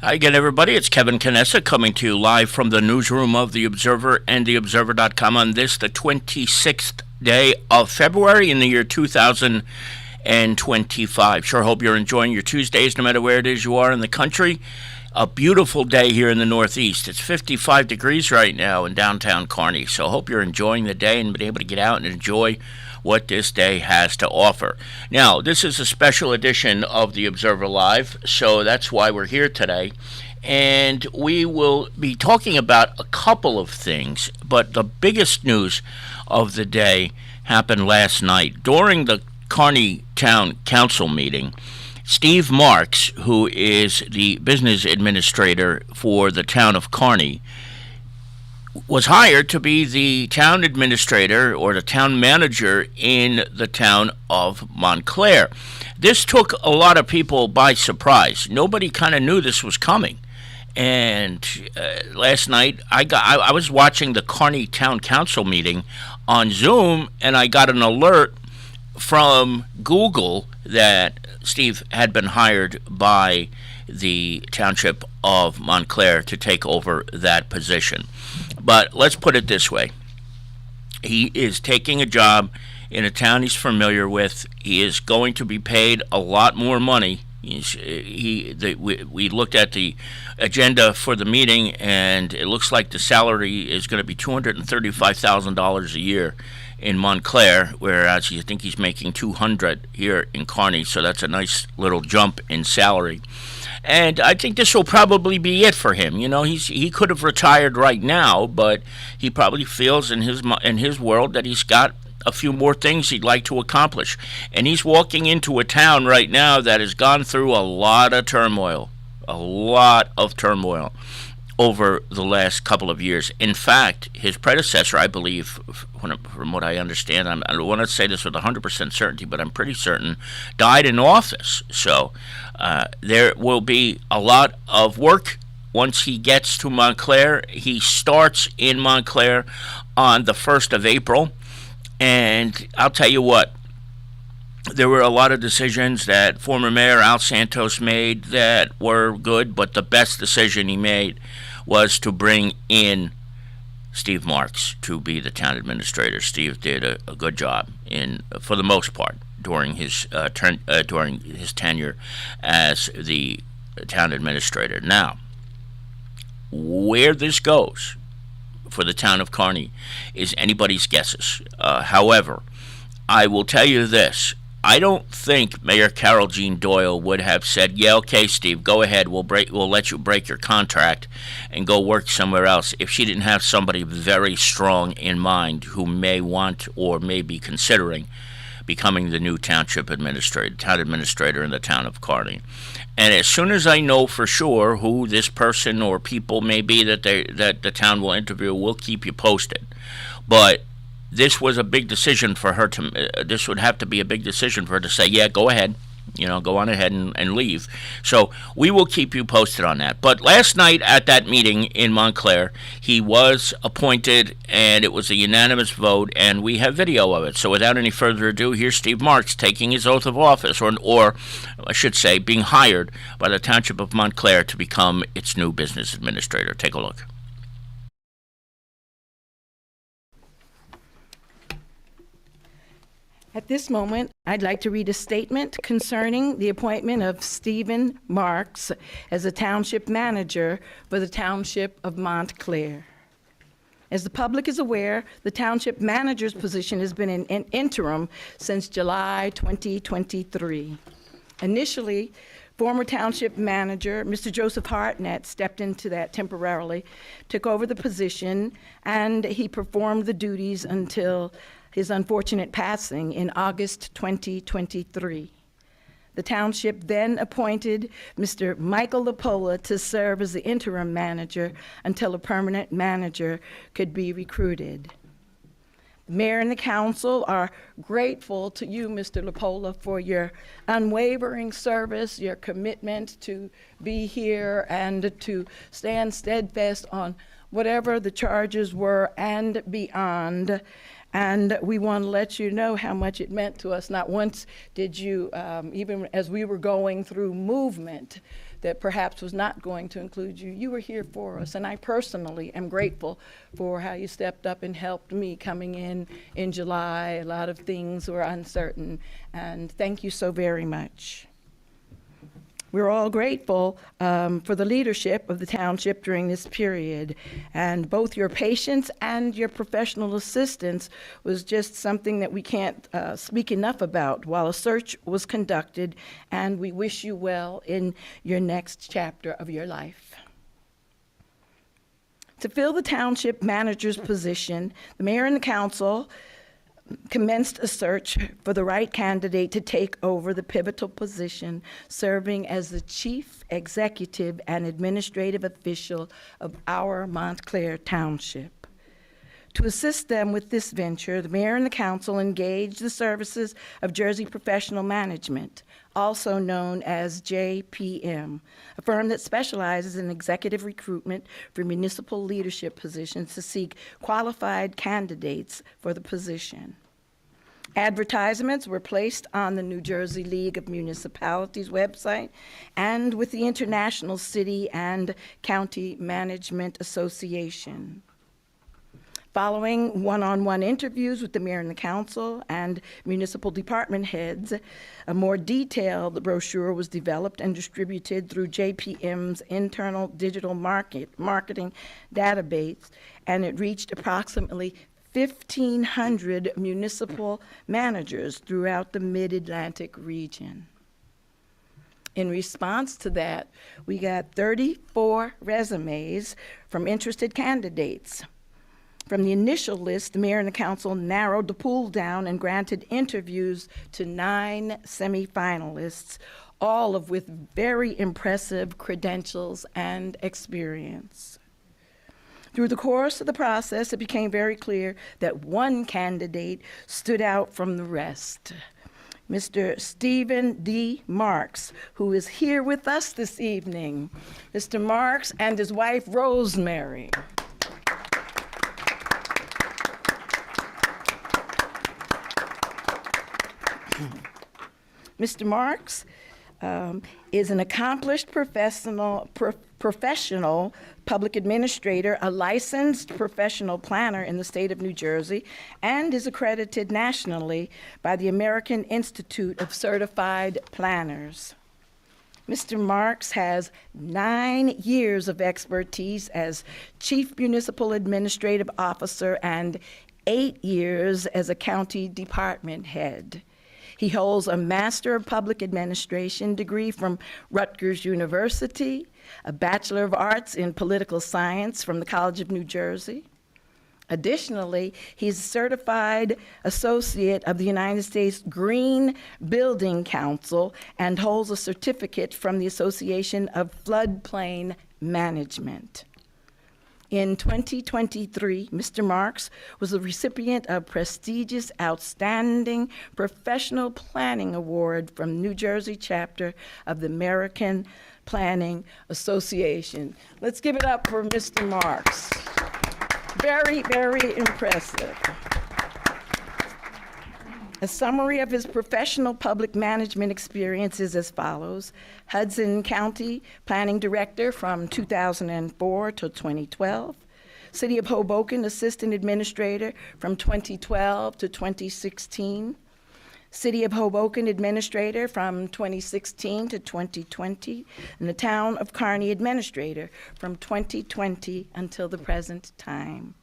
Hi again, everybody. It's Kevin Canessa coming to you live from the newsroom of The Observer and TheObserver.com on this, the 26th day of February in the year 2025. Sure hope you're enjoying your Tuesdays no matter where it is you are in the country. A beautiful day here in the Northeast. It's 55 degrees right now in downtown Kearny, so hope you're enjoying the day and been able to get out and enjoy what this day has to offer. Now, this is a special edition of The Observer Live, so that's why we're here today. And we will be talking about a couple of things, but the biggest news of the day happened last night. During the Kearny Town Council meeting, Steve Marks, who is the business administrator for the town of Kearny, was hired to be the town administrator or the town manager in the town of Montclair. This took a lot of people by surprise. Nobody kind of knew this was coming. And last night, I was watching the Kearny Town Council meeting on Zoom, and I got an alert from Google that Steve had been hired by the township of Montclair to take over that position. But let's put it this way. He is taking a job in a town he's familiar with. He is going to be paid a lot more money. We looked at the agenda for the meeting, and it looks like the salary is going to be $235,000 a year in Montclair, whereas I think he's making $200 here in Kearny, so that's a nice little jump in salary. And I think this will probably be it for him. You know, he could have retired right now, but he probably feels in his world that he's got a few more things he'd like to accomplish. And he's walking into a town right now that has gone through a lot of turmoil over the last couple of years. In fact, his predecessor, I believe, from what I understand, I don't want to say this with 100% certainty, but I'm pretty certain, died in office. So there will be a lot of work once he gets to Montclair. He starts in Montclair on the 1st of April. And I'll tell you what, there were a lot of decisions that former Mayor Al Santos made that were good, but the best decision he made was to bring in Steve Marks to be the town administrator. Steve did a good job for the most part during his tenure as the town administrator. Now, where this goes for the town of Kearny is anybody's guesses. However, I will tell you this. I don't think Mayor Carol Jean Doyle would have said, yeah, okay, Steve, go ahead, we'll let you break your contract and go work somewhere else, if she didn't have somebody very strong in mind who may want or may be considering becoming the new town administrator in the town of Kearny. And as soon as I know for sure who this person or people may be that the town will interview, we'll keep you posted. But this was a big decision for her this would have to be a big decision for her to say, yeah, go ahead, go on ahead and leave. So we will keep you posted on that. But last night at that meeting in Montclair, he was appointed, and it was a unanimous vote, and we have video of it. So without any further ado, here's Steve Marks taking his oath of office, or I should say, being hired by the Township of Montclair to become its new business administrator. Take a look. At this moment, I'd like to read a statement concerning the appointment of Stephen Marks as a township manager for the Township of Montclair. As the public is aware, the township manager's position has been in interim since July 2023. Initially, former township manager, Mr. Joseph Hartnett, stepped into that temporarily, took over the position, and he performed the duties until his unfortunate passing in August 2023. The township then appointed Mr. Michael Lapola to serve as the interim manager until a permanent manager could be recruited. The mayor and the council are grateful to you, Mr. Lapola, for your unwavering service, your commitment to be here and to stand steadfast on whatever the charges were and beyond. And we want to let you know how much it meant to us. Not once did you, even as we were going through movement that perhaps was not going to include you, you were here for us. And I personally am grateful for how you stepped up and helped me coming in July. A lot of things were uncertain, and thank you so very much. We're all grateful for the leadership of the township during this period, and both your patience and your professional assistance was just something that we can't speak enough about while a search was conducted, and we wish you well in your next chapter of your life. To fill the township manager's position, the mayor and the council commenced a search for the right candidate to take over the pivotal position, serving as the chief executive and administrative official of our Montclair Township. To assist them with this venture, the mayor and the council engaged the services of Jersey Professional Management, also known as JPM, a firm that specializes in executive recruitment for municipal leadership positions to seek qualified candidates for the position. Advertisements were placed on the New Jersey League of Municipalities website and with the International City and County Management Association. Following one-on-one interviews with the mayor and the council and municipal department heads, a more detailed brochure was developed and distributed through JPM's internal digital marketing database, and it reached approximately 1,500 municipal managers throughout the Mid-Atlantic region. In response to that, we got 34 resumes from interested candidates. From the initial list, the mayor and the council narrowed the pool down and granted interviews to 9 semifinalists, all of with very impressive credentials and experience. Through the course of the process, it became very clear that one candidate stood out from the rest. Mr. Stephen D. Marks, who is here with us this evening. Mr. Marks and his wife, Rosemary. Mr. Marks is an accomplished professional public administrator, a licensed professional planner in the state of New Jersey, and is accredited nationally by the American Institute of Certified Planners. Mr. Marks has 9 years of expertise as Chief Municipal Administrative Officer and 8 years as a county department head. He holds a Master of Public Administration degree from Rutgers University, a Bachelor of Arts in Political Science from the College of New Jersey. Additionally, he's a certified associate of the United States Green Building Council and holds a certificate from the Association of Floodplain Management. In 2023, Mr. Marks was the recipient of prestigious Outstanding Professional Planning Award from New Jersey chapter of the American Planning Association. Let's give it up for Mr. Marks. Very, very impressive. A summary of his professional public management experience is as follows. Hudson County Planning Director from 2004 to 2012. City of Hoboken Assistant Administrator from 2012 to 2016. City of Hoboken Administrator from 2016 to 2020. And the Town of Kearny Administrator from 2020 until the present time.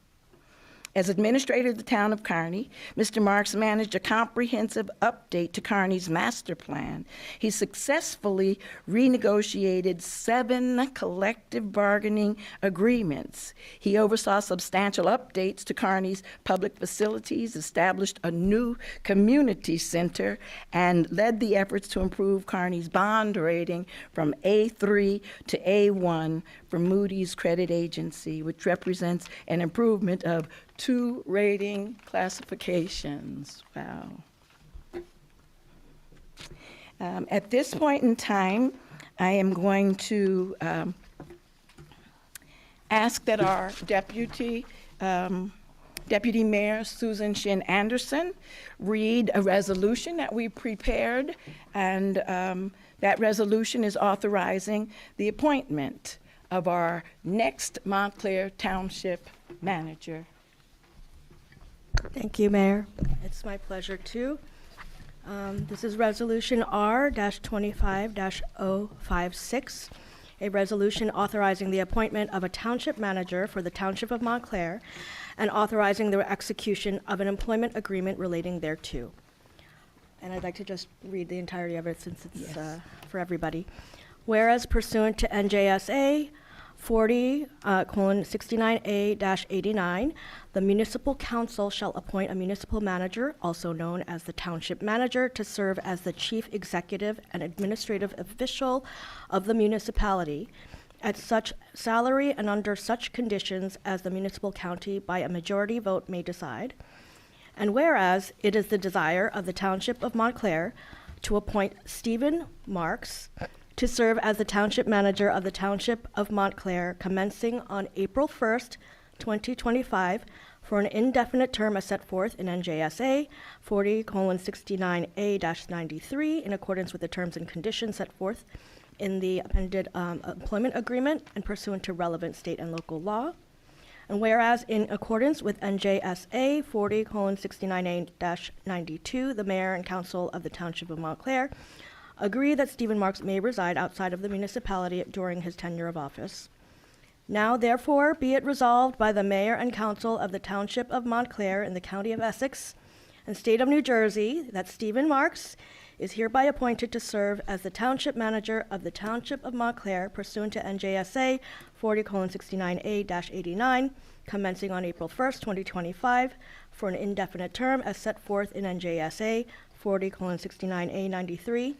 As administrator of the town of Kearny, Mr. Marks managed a comprehensive update to Kearny's master plan. He successfully renegotiated 7 collective bargaining agreements. He oversaw substantial updates to Kearny's public facilities, established a new community center, and led the efforts to improve Kearny's bond rating from A3 to A1 from Moody's Credit Agency, which represents an improvement of 2 rating classifications. Wow. At this point in time, I am going to ask that our deputy Deputy Mayor Susan Shin Anderson read a resolution that we prepared, and that resolution is authorizing the appointment of our next Montclair Township manager. Thank you, Mayor. It's my pleasure too. This is Resolution R-25-056, a resolution authorizing the appointment of a township manager for the Township of Montclair and authorizing the execution of an employment agreement relating thereto. And I'd like to just read the entirety of it since it's for everybody. Whereas pursuant to NJSA 40:69A-89, the municipal council shall appoint a municipal manager, also known as the township manager, to serve as the chief executive and administrative official of the municipality at such salary and under such conditions as the municipal county by a majority vote may decide. And whereas it is the desire of the Township of Montclair to appoint Stephen Marks to serve as the township manager of the Township of Montclair commencing on April 1st, 2025, for an indefinite term as set forth in NJSA 40:69A-93 in accordance with the terms and conditions set forth in the appended employment agreement and pursuant to relevant state and local law. And whereas in accordance with NJSA 40:69A-92, the mayor and council of the Township of Montclair agree that Stephen Marks may reside outside of the municipality during his tenure of office. Now, therefore, be it resolved by the mayor and council of the Township of Montclair in the county of Essex and state of New Jersey that Stephen Marks is hereby appointed to serve as the township manager of the Township of Montclair pursuant to NJSA 40:69A-89, commencing on April 1st, 2025, for an indefinite term as set forth in NJSA 40:69A-93,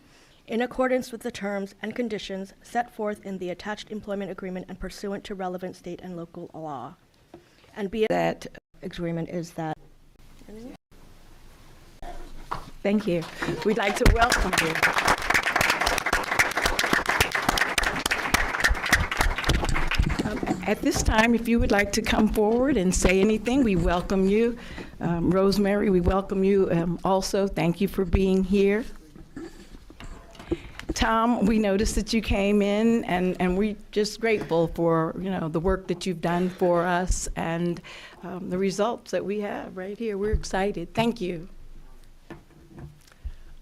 in accordance with the terms and conditions set forth in the attached employment agreement and pursuant to relevant state and local law. And be it that agreement is that. Thank you. We'd like to welcome you. At this time, if you would like to come forward and say anything, we welcome you. Rosemary, we welcome you also. Thank you for being here. Tom, we noticed that you came in, and we're just grateful for, the work that you've done for us and the results that we have right here. We're excited. Thank you.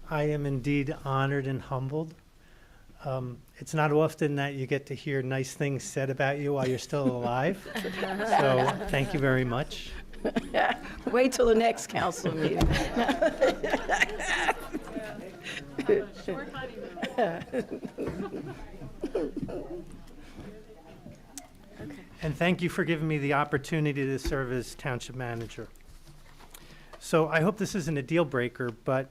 I am indeed honored and humbled. It's not often that you get to hear nice things said about you while you're still alive. So thank you very much. Wait till the next council meeting. And thank you for giving me the opportunity to serve as township manager. So I hope this isn't a deal breaker, but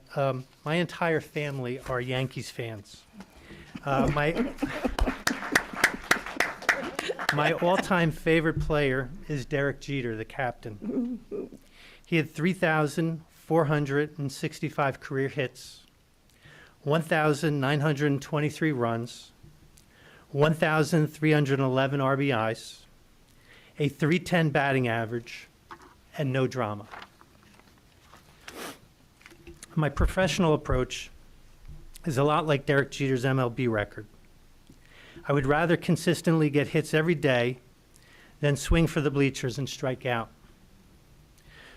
my entire family are Yankees fans. My all-time favorite player is Derek Jeter, the captain. He had 3,465 career hits, 1,923 runs, 1,311 RBIs, a .310 batting average, and no drama. My professional approach is a lot like Derek Jeter's MLB record. I would rather consistently get hits every day than swing for the bleachers and strike out.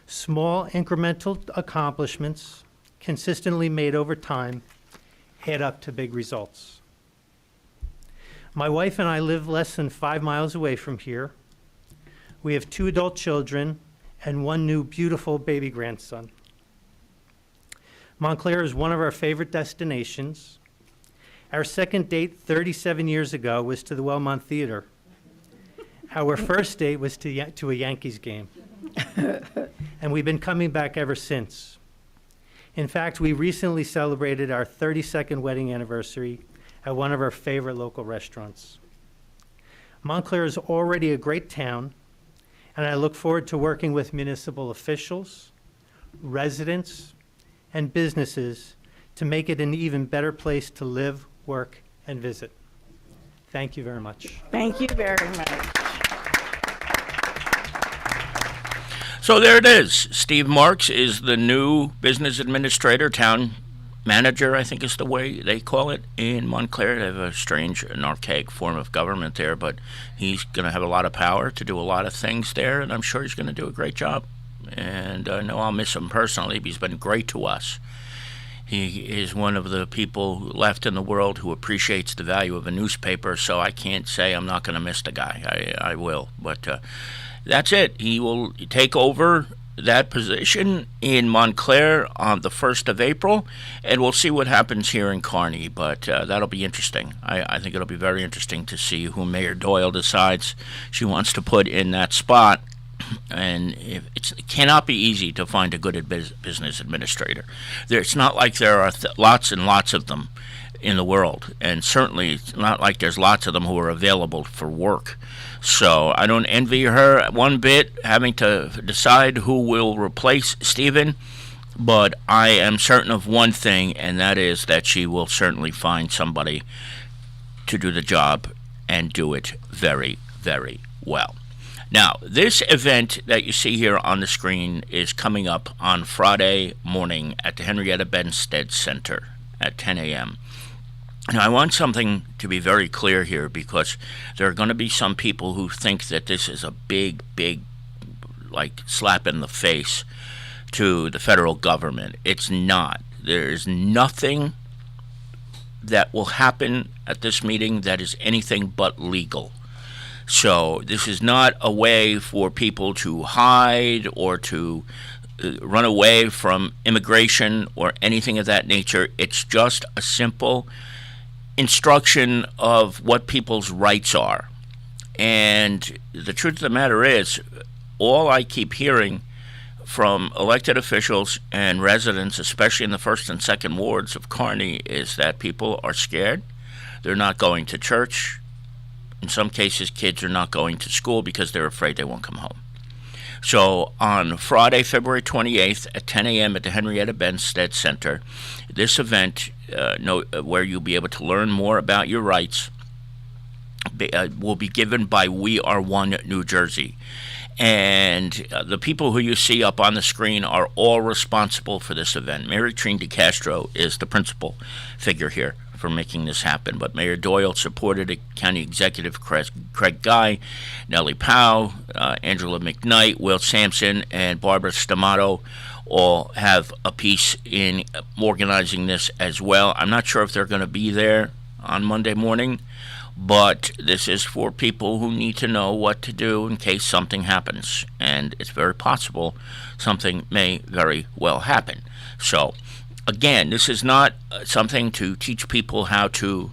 Small incremental accomplishments consistently made over time add up to big results. My wife and I live less than 5 miles away from here. We have 2 adult children and 1 new beautiful baby grandson. Montclair is one of our favorite destinations. Our second date 37 years ago was to the Wellmont Theater. Our first date was to a Yankees game. And we've been coming back ever since. In fact, we recently celebrated our 32nd wedding anniversary at one of our favorite local restaurants. Montclair is already a great town, and I look forward to working with municipal officials, residents, and businesses to make it an even better place to live, work, and visit. Thank you very much. Thank you very much. So there it is. Steve Marks is the new business administrator, town manager, I think is the way they call it in Montclair. They have a strange and archaic form of government there, but he's going to have a lot of power to do a lot of things there, and I'm sure he's going to do a great job. And I know I'll miss him personally, but he's been great to us. He is one of the people left in the world who appreciates the value of a newspaper, so I can't say I'm not going to miss the guy. I will. But that's it. He will take over that position in Montclair on the 1st of April, and we'll see what happens here in Kearny. But that'll be interesting. I think it'll be very interesting to see who Mayor Doyle decides she wants to put in that spot. And it cannot be easy to find a good business administrator. It's not like there are lots and lots of them in the world, and certainly it's not like there's lots of them who are available for work. So I don't envy her one bit having to decide who will replace Stephen, but I am certain of one thing, and that is that she will certainly find somebody to do the job and do it very, very well. Now, this event that you see here on the screen is coming up on Friday morning at the Henrietta Benstead Center at 10 a.m. Now, I want something to be very clear here, because there are going to be some people who think that this is a big, like, slap in the face to the federal government. It's not. There is nothing that will happen at this meeting that is anything but legal. So this is not a way for people to hide or to run away from immigration or anything of that nature. It's just a simple instruction of what people's rights are. And the truth of the matter is, all I keep hearing from elected officials and residents, especially in the first and second wards of Kearny, is that people are scared. They're not going to church. In some cases, kids are not going to school because they're afraid they won't come home. So on Friday, February 28th at 10 a.m. at the Henrietta Benstead Center, this event where you'll be able to learn more about your rights will be given by We Are One New Jersey. And the people who you see up on the screen are all responsible for this event. Mary Trine DeCastro is the principal figure here for making this happen. But Mayor Doyle supported it, County Executive Craig Guy, Nellie Powell, Angela McKnight, Will Sampson, and Barbara Stamato all have a piece in organizing this as well. I'm not sure if they're going to be there on Monday morning, but this is for people who need to know what to do in case something happens. And it's very possible something may very well happen. So, again, this is not something to teach people how to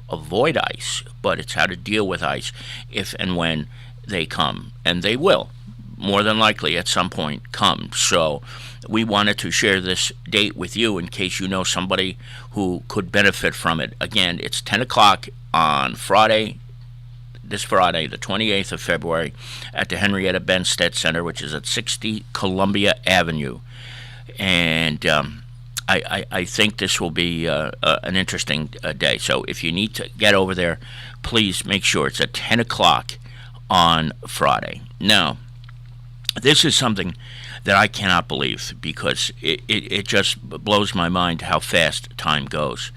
avoid ICE, but it's how to deal with ICE if and when they come. And they will, more than likely, at some point come. So we wanted to share this date with you in case you know somebody who could benefit from it. Again, it's 10 o'clock on Friday, this Friday, the 28th of February, at the Henrietta Benstead Center, which is at 60 Columbia Avenue. And I think this will be an interesting day. So if you need to get over there, please make sure it's at 10 o'clock on Friday. Now, this is something that I cannot believe, because it just blows my mind how fast time goes.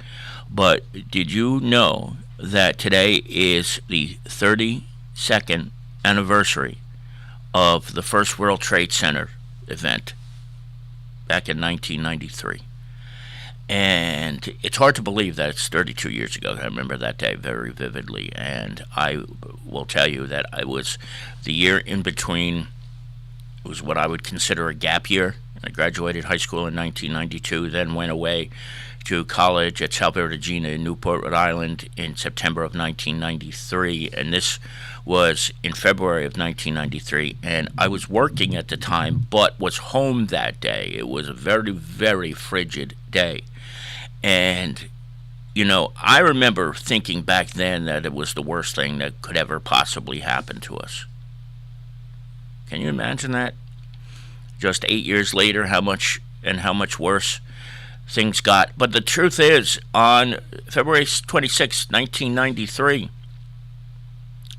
But did you know that today is the 32nd anniversary of the first World Trade Center event back in 1993? And it's hard to believe that it's 32 years ago. I remember that day very vividly. And I will tell you that I was the year in between. It was what I would consider a gap year. I graduated high school in 1992, then went away to college at Salve Regina in Newport, Rhode Island in September of 1993. And this was in February of 1993. And I was working at the time, but was home that day. It was a very, very frigid day. And, you know, I remember thinking back then that it was the worst thing that could ever possibly happen to us. Can you imagine that? Just 8 years later, how much worse things got. But the truth is, on February 26, 1993,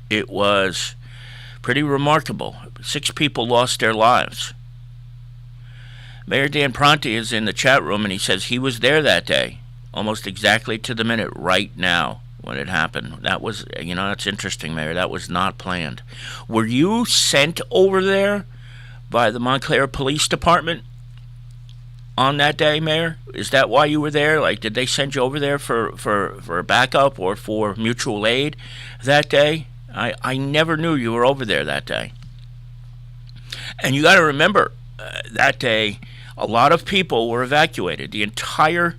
it was pretty remarkable. 6 people lost their lives Mayor Dan Pronti is in the chat room, and he says he was there that day, almost exactly to the minute, right now, when it happened. That was, that's interesting, Mayor. That was not planned. Were you sent over there by the Montclair Police Department on that day, Mayor? Is that why you were there? Like, did they send you over there for a backup or for mutual aid that day? I never knew you were over there that day. And you got to remember, that day, a lot of people were evacuated. The entire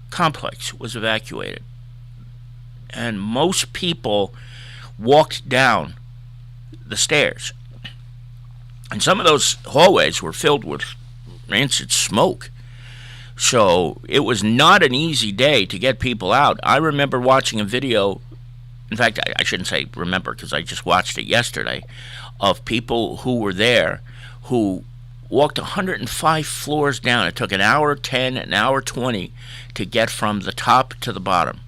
complex was evacuated. And most people walked down the stairs. And some of those hallways were filled with rancid smoke. So it was not an easy day to get people out. I remember watching a video, in fact, I shouldn't say remember because I just watched it yesterday, of people who were there who walked 105 floors down. It took an hour 10, an hour 20 to get from the top to the bottom.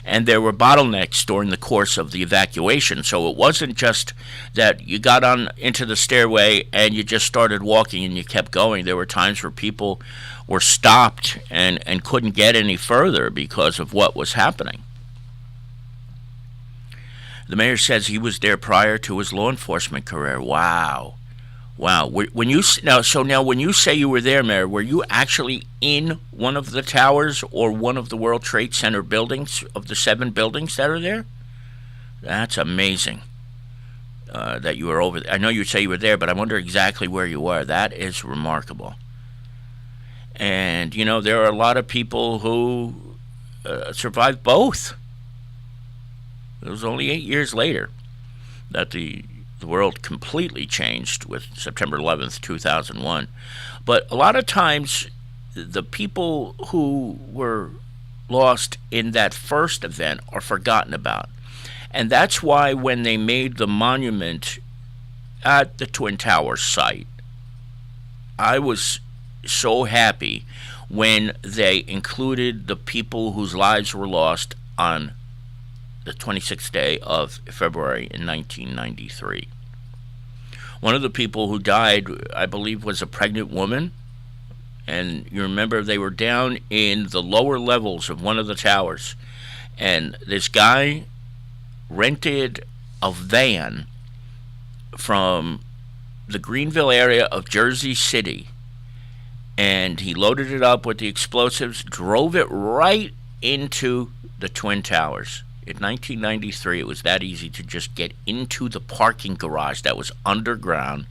And there were bottlenecks during the course of the evacuation. So it wasn't just that you got on into the stairway and you just started walking and you kept going. There were times where people were stopped and couldn't get any further because of what was happening. The mayor says he was there prior to his law enforcement career. Wow. When you say you were there, Mayor, were you actually in one of the towers or one of the World Trade Center buildings, of the 7 buildings that are there? That's amazing that you were over there. I know you say you were there, but I wonder exactly where you were. That is remarkable. And, there are a lot of people who survived both. It was only 8 years later that the world completely changed with September 11th, 2001. But a lot of times, the people who were lost in that first event are forgotten about. And that's why when they made the monument at the Twin Towers site, I was so happy when they included the people whose lives were lost on the 26th day of February in 1993. One of the people who died, I believe, was a pregnant woman. And you remember they were down in the lower levels of one of the towers. And this guy rented a van from the Greenville area of Jersey City. And he loaded it up with the explosives, drove it right into the Twin Towers. In 1993, it was that easy to just get into the parking garage that was underground,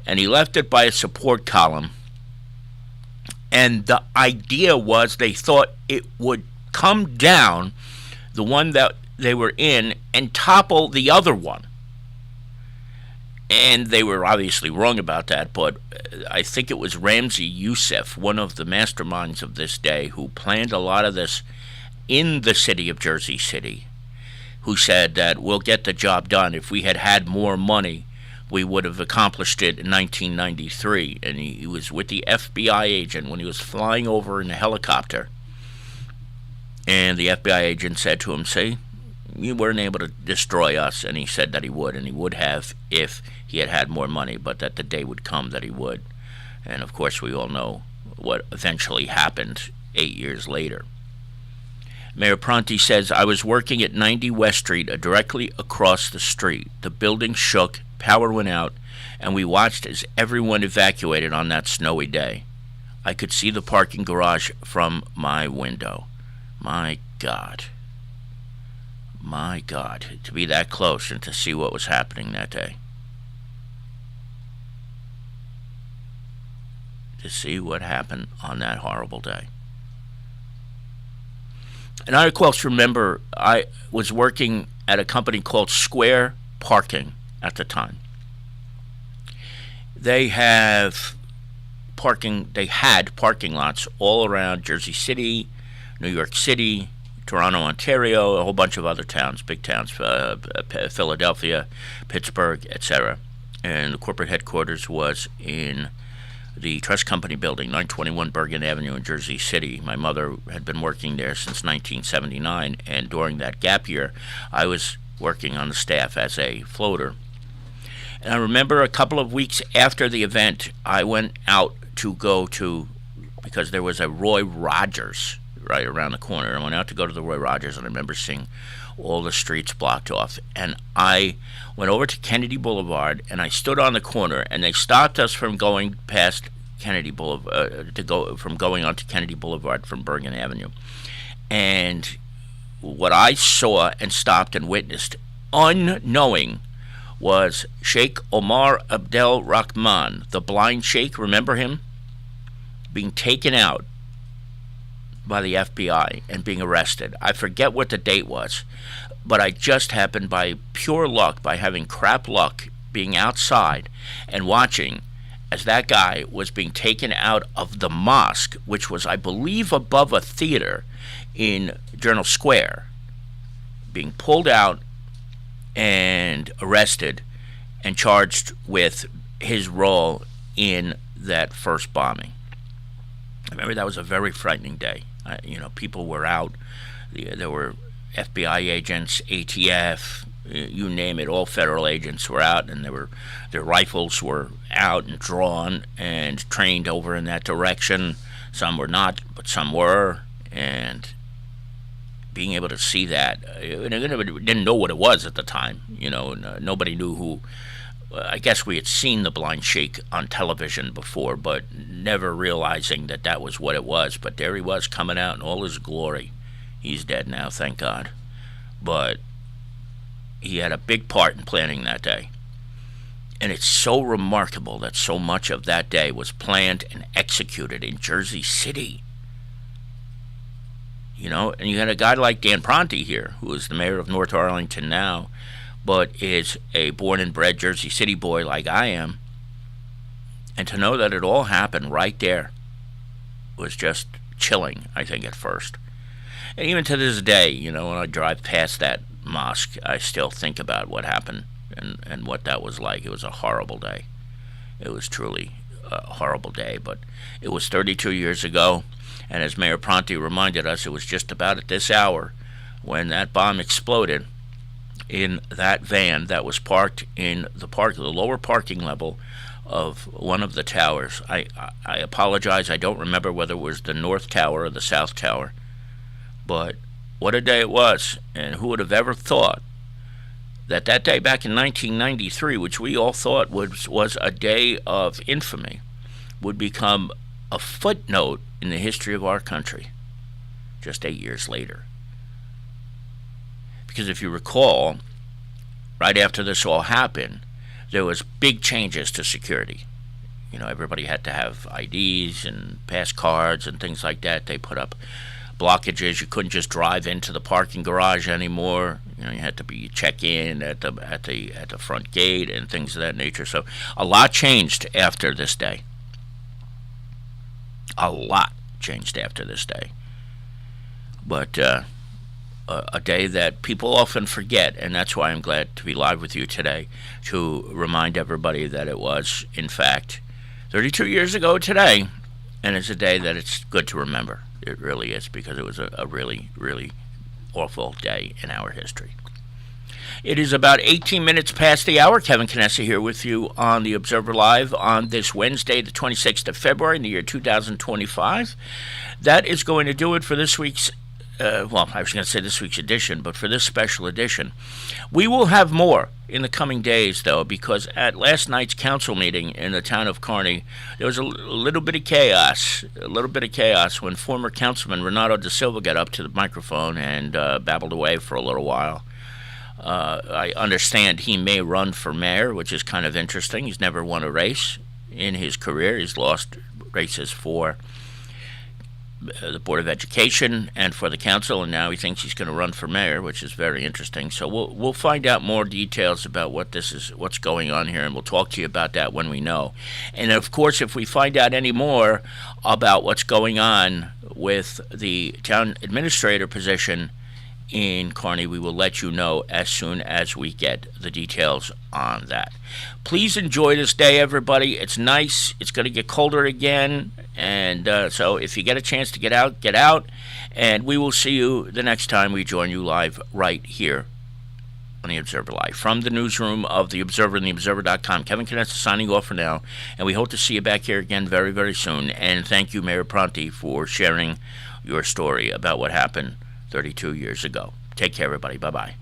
and he left it by a support column. And the idea was they thought it would come down, the one that they were in, and topple the other one. And they were obviously wrong about that, but I think it was Ramzi Youssef, one of the masterminds of this day, who planned a lot of this in the city of Jersey City, who said that we'll get the job done. If we had had more money, we would have accomplished it in 1993. And he was with the FBI agent when he was flying over in a helicopter. And the FBI agent said to him, see, you weren't able to destroy us. And he said that he would, and he would have if he had had more money, but that the day would come that he would. And of course, we all know what eventually happened 8 years later. Mayor Pronti says, I was working at 90 West Street, directly across the street. The building shook, power went out, and we watched as everyone evacuated on that snowy day. I could see the parking garage from my window. My God. My God, to be that close and to see what was happening that day. To see what happened on that horrible day. And I, of course, remember I was working at a company called Square Parking at the time. They had parking lots all around Jersey City, New York City, Toronto, Ontario, a whole bunch of other towns, big towns, Philadelphia, Pittsburgh, etc. And the corporate headquarters was in the Trust Company building, 921 Bergen Avenue in Jersey City. My mother had been working there since 1979, and during that gap year, I was working on the staff as a floater. And I remember a couple of weeks after the event, I went out to go to, because there was a Roy Rogers right around the corner. I went out to go to the Roy Rogers, and I remember seeing all the streets blocked off. And I went over to Kennedy Boulevard, and I stood on the corner, and they stopped us from going past Kennedy Boulevard, from going onto Kennedy Boulevard from Bergen Avenue. And what I saw and stopped and witnessed, unknowing, was Sheikh Omar Abdel Rahman, the blind sheikh, remember him? Being taken out by the FBI and being arrested. I forget what the date was, but I just happened by pure luck, by having crap luck, being outside and watching as that guy was being taken out of the mosque, which was, I believe, above a theater in Journal Square, being pulled out and arrested and charged with his role in that first bombing. I remember that was a very frightening day. People were out. There were FBI agents, ATF, you name it, all federal agents were out, and their rifles were out and drawn and trained over in that direction. Some were not, but some were, and being able to see that, didn't know what it was at the time. Nobody knew who. I guess we had seen the blind sheik on television before, but never realizing that that was what it was. But there he was, coming out in all his glory. He's dead now, thank God. But he had a big part in planning that day. And it's so remarkable that so much of that day was planned and executed in Jersey City. And you had a guy like Dan Pronti here, who is the mayor of North Arlington now, but is a born and bred Jersey City boy like I am. And to know that it all happened right there was just chilling, I think, at first. And even to this day, when I drive past that mosque, I still think about what happened and what that was like. It was a horrible day. It was truly a horrible day, but it was 32 years ago. And as Mayor Pronti reminded us, it was just about at this hour when that bomb exploded in that van that was parked in the lower parking level of one of the towers. I apologize, I don't remember whether it was the North Tower or the South Tower. But what a day it was, and who would have ever thought that day back in 1993, which we all thought was a day of infamy, would become a footnote in the history of our country just 8 years later. Because if you recall, right after this all happened, there was big changes to security. Everybody had to have IDs and pass cards and things like that. They put up blockages. You couldn't just drive into the parking garage anymore. You had to check in at the front gate and things of that nature. So a lot changed after this day. A lot changed after this day. But a day that people often forget, and that's why I'm glad to be live with you today to remind everybody that it was, in fact, 32 years ago today, and it's a day that it's good to remember. It really is, because it was a really, really awful day in our history. It is about 18 minutes past the hour. Kevin Canessa here with you on the Observer Live on this Wednesday, the 26th of February in the year 2025. That is going to do it for this week's, I was going to say this week's edition, but for this special edition. We will have more in the coming days, though, because at last night's council meeting in the town of Kearny, there was a little bit of chaos when former councilman Renato da Silva got up to the microphone and babbled away for a little while. I understand he may run for mayor, which is kind of interesting. He's never won a race in his career. He's lost races for the Board of Education and for the council, and now he thinks he's going to run for mayor, which is very interesting. So we'll find out more details about what's going on here, and we'll talk to you about that when we know. And of course, if we find out any more about what's going on with the town administrator position in Kearny, we will let you know as soon as we get the details on that. Please enjoy this day, everybody. It's nice. It's going to get colder again, and so if you get a chance to get out, and we will see you the next time we join you live right here on the Observer Live. From the newsroom of the Observer and theobserver.com, Kevin Canessa signing off for now, and we hope to see you back here again very, very soon. And thank you, Mayor Pronti, for sharing your story about what happened 32 years ago. Take care, everybody. Bye-bye.